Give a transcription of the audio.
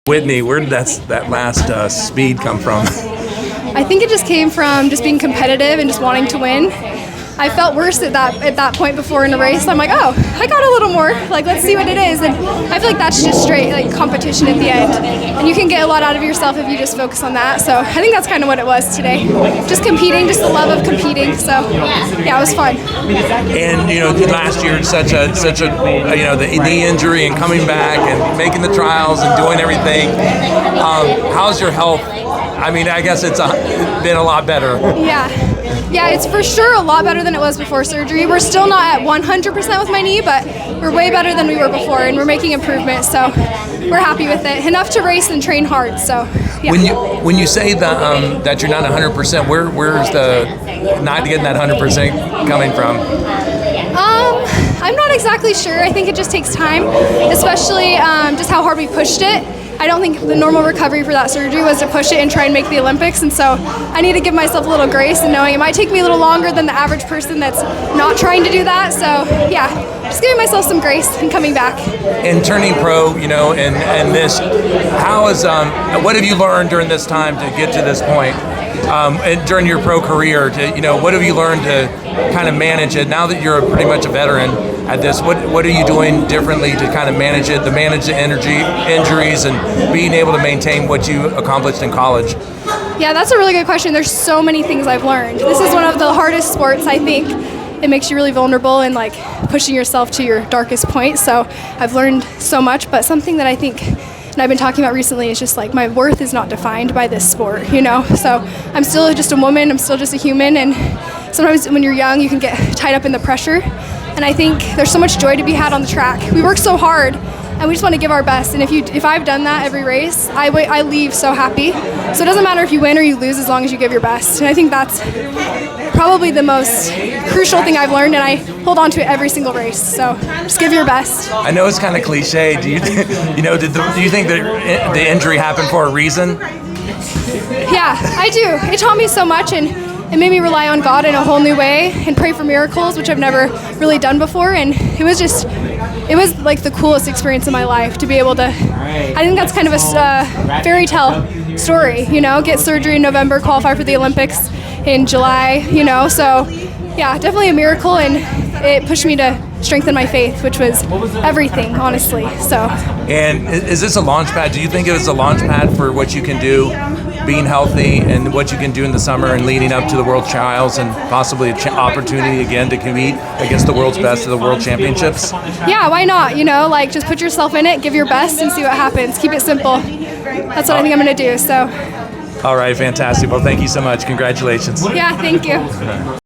Whitney, where did that last speed come from? I think it just came from just being competitive and just wanting to win. I felt worse at that point before in a race. I'm like, oh, I got a little more. Like, let's see what it is. And I feel like that's just straight like competition at the end. And you can get a lot out of yourself if you just focus on that. So I think that's kind of what it was today. Just competing, just the love of competing. So yeah, it was fun. And last year such a the knee injury and coming back and making the trials and doing everything. How's your health? I mean, I guess it's been a lot better. Yeah, it's for sure a lot better than it was before surgery. We're still not at 100% with my knee, but we're way better than we were before, and we're making improvements, so we're happy with it. Enough to race and train hard, so yeah. When you say that you're not 100%, where's the not getting that 100% coming from? I'm not exactly sure. I think it just takes time, especially just how hard we pushed it. I don't think the normal recovery for that surgery was to push it and try and make the Olympics, and so I need to give myself a little grace and knowing it might take me a little longer than the average person that's not trying to do that. So yeah, just giving myself some grace and coming back. And turning pro, and this, what have you learned during this time to get to this point? And during your pro career, what have you learned to kind of manage it now that you're pretty much a veteran at this? What are you doing differently to kind of manage it, to manage the injuries, and being able to maintain what you accomplished in college? Yeah, that's a really good question. There's so many things I've learned. This is one of the hardest sports, I think. It makes you really vulnerable and like pushing yourself to your darkest point. So I've learned so much, but something that I think and I've been talking about recently is just like my worth is not defined by this sport, So I'm still just a woman, I'm still just a human, and sometimes when you're young you can get tied up in the pressure, and I think there's so much joy to be had on the track. We work so hard and we just want to give our best, and if I've done that every race, I leave so happy. So it doesn't matter if you win or you lose as long as you give your best, and I think that's probably the most crucial thing I've learned, and I hold on to it every single race. So just give your best. I know it's kind of cliche. Do you think that the injury happened for a reason? Yeah, I do. It taught me so much, and it made me rely on God in a whole new way and pray for miracles, which I've never really done before. And it was like the coolest experience of my life to be able to, I think that's kind of a fairy tale story, get surgery in November, qualify for the Olympics in July, so yeah, definitely a miracle, and it pushed me to strengthen my faith, which was everything, honestly. So. And is this a launch pad? Do you think it was a launch pad for what you can do being healthy and what you can do in the summer and leading up to the World Trials and possibly an opportunity again to compete against the world's best at the World Championships? Yeah, why not? Just put yourself in it, give your best, and see what happens. Keep it simple. That's what I think I'm going to do. So. All right, fantastic. Well, thank you so much. Congratulations. Yeah, thank you.